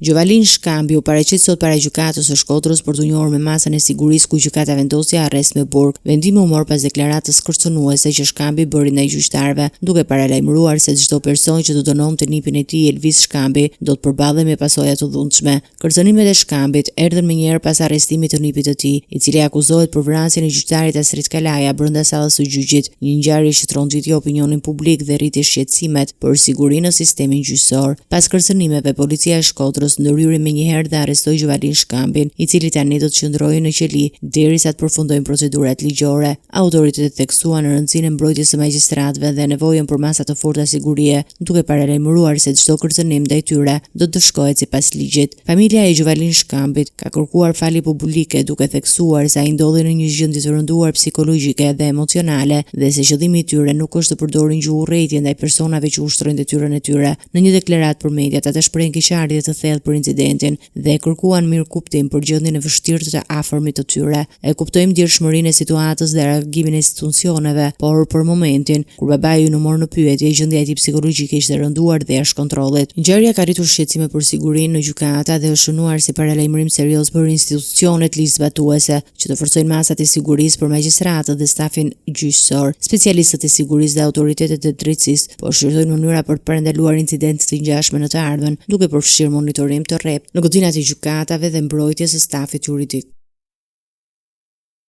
Gjovalin Shkambi u paraqit sot para gjykatës së Shkodrës për të njohur me masën e sigurisë ku gjykata vendosi arrest me burg. Vendimi u mor pas deklaratës kërcënuese që Shkambi bëri ndaj gjyqtarëve, duke paralajmëruar se çdo person që do dënonte nipin e tij Elvis Shkambi do të përballej me pasoja të dhunshme. Kërcënimet e Shkambit erdhën menjëherë pas arrestimit të nipit të tij, i cili akuzohet për vrasjen e gjyqtarit Asrit Kalaja brenda sallës së gjyqit, një ngjarje që tronxiti opinionin publik dhe rriti shqetësimet për sigurinë në sistemin gjyqësor. Pas kërcënimeve, policia e Shkodrës ndërhyri menjëherë dhe arrestoi Gjovalin Shkambin, i cili tani do të qëndrojë në qeli derisa të përfundojnë procedurat ligjore. Autoritetet theksuan rëndësinë e mbrojtjes së magjistratëve dhe nevojën për masa të forta sigurie, duke paralajmëruar se çdo kërcënim ndaj tyre do të shkohet sipas ligjit. Familja e Gjovalin Shkambit ka kërkuar falje publike, duke theksuar se ai ndodhi në një gjendje të rënduar psikologjike dhe emocionale dhe se qëllimi i tyre nuk është të përdorin gjuhë urrëtie ndaj personave që ushtrojnë detyrën e tyre. Në një deklaratë për mediat, ata shprehin keqardhje të thellë për incidentin dhe kërkuan mirëkuptim për gjendjen e vështirë të afërmit të tyre. E kuptojmë djeshmërinë e situatës dhe reagimin e institucioneve, por për momentin kur babai u mor në pyetje, gjendja e tij psikologjike ishte rënduar dhe jashtë kontrollit. Ngjarja ka rritur shqetësime për sigurinë në gjykata dhe është shënuar si paralajmërim serioz për institucionet ligjzbatuese që të forcojnë masat e sigurisë për magjistratët dhe stafin gjyqësor. Specialistët e sigurisë dhe autoritetet e drejtësisë po shqyrtojnë mënyra për të parandaluar incidente të ngjashme në të ardhmen, duke përfshirë monitorim të rrept në godinat e gjykatave dhe mbrojtjes së stafit juridik.